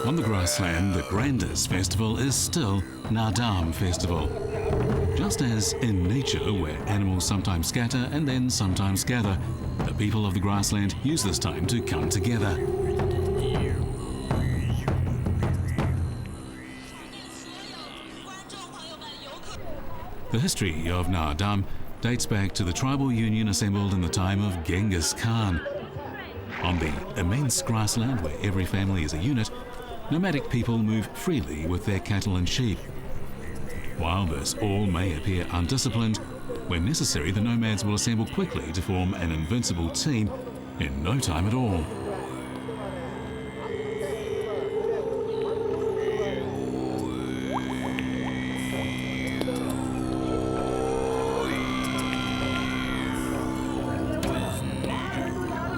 On the grassland, the grandest festival is still Naadam Festival. Just as in nature, where animals sometimes scatter and then sometimes gather, the people of the grassland use this time to come together. The history of Naadam dates back to the tribal union assembled in the time of Genghis Khan. On the immense grassland where every family is a unit, nomadic people move freely with their cattle and sheep. While this all may appear undisciplined, when necessary the nomads will assemble quickly to form an invincible team in no time at all.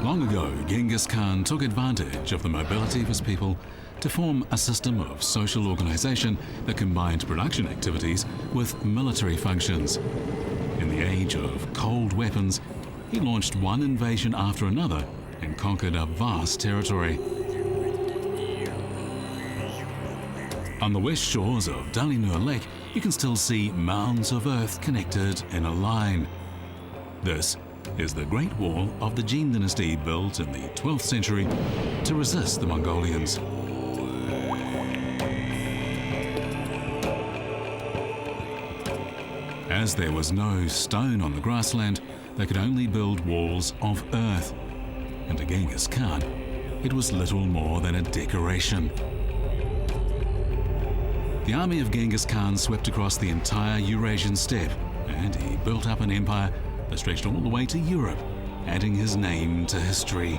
Long ago, Genghis Khan took advantage of the mobility of his people to form a system of social organization that combined production activities with military functions. In the age of cold weapons, he launched one invasion after another and conquered a vast territory. On the west shores of Dalinur Lake, you can still see mounds of earth connected in a line. This is the Great Wall of the Jin dynasty, built in the 12th century to resist the Mongolians. As there was no stone on the grassland, they could only build walls of earth, and to Genghis Khan, it was little more than a decoration. The army of Genghis Khan swept across the entire Eurasian steppe, and he built up an empire that stretched all the way to Europe, adding his name to history.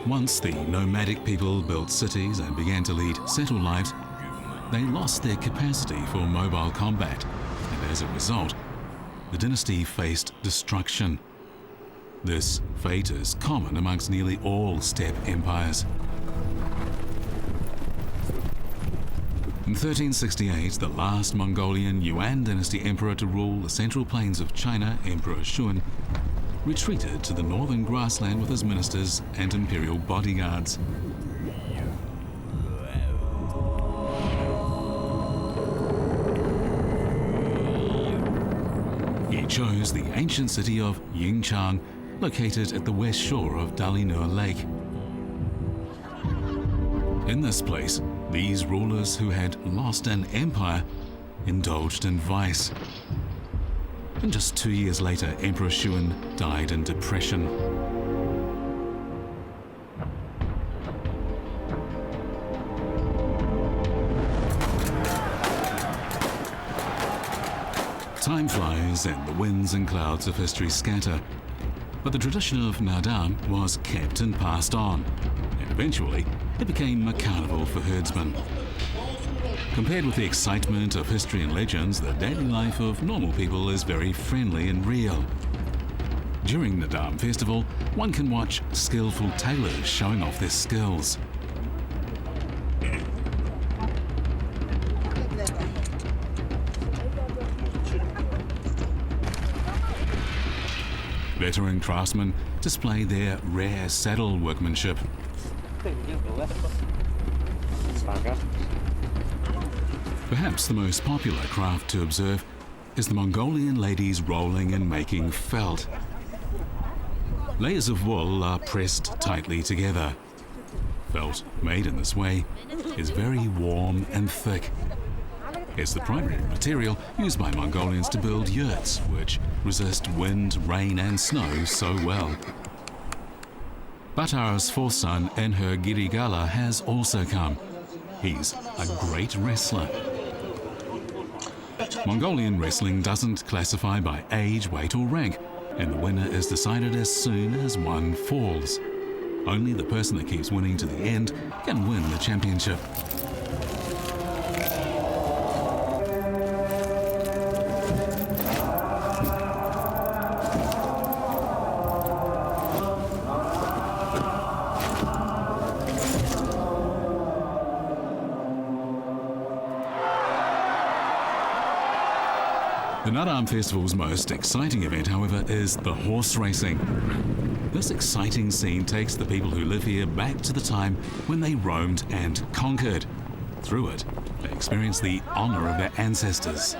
Once the nomadic people built cities and began to lead settled lives, they lost their capacity for mobile combat, and as a result, the dynasty faced destruction. This fate is common amongst nearly all steppe empires. In 1368, the last Mongolian Yuan dynasty emperor to rule the central plains of China, Emperor Shun, retreated to the northern grassland with his ministers and imperial bodyguards. He chose the ancient city of Yingchang, located at the west shore of Dalinur Lake. In this place, these rulers who had lost an empire indulged in vice. And just 2 years later, Emperor Shun died in depression. Time flies and the winds and clouds of history scatter, but the tradition of Naadam was kept and passed on, and eventually it became a carnival for herdsmen. Compared with the excitement of history and legends, the daily life of normal people is very friendly and real. During the Naadam Festival, one can watch skillful tailors showing off their skills. Veteran craftsmen display their rare saddle workmanship. Perhaps the most popular craft to observe is the Mongolian ladies rolling and making felt. Layers of wool are pressed tightly together. Felt made in this way is very warm and thick. It's the primary material used by Mongolians to build yurts, which resist wind, rain and snow so well. Batar's fourth son, Enher Girigala, has also come. He's a great wrestler. Mongolian wrestling doesn't classify by age, weight or rank, and the winner is decided as soon as one falls. Only the person that keeps winning to the end can win the championship. The Naadam Festival's most exciting event, however, is the horse racing. This exciting scene takes the people who live here back to the time when they roamed and conquered. Through it, they experience the honour of their ancestors.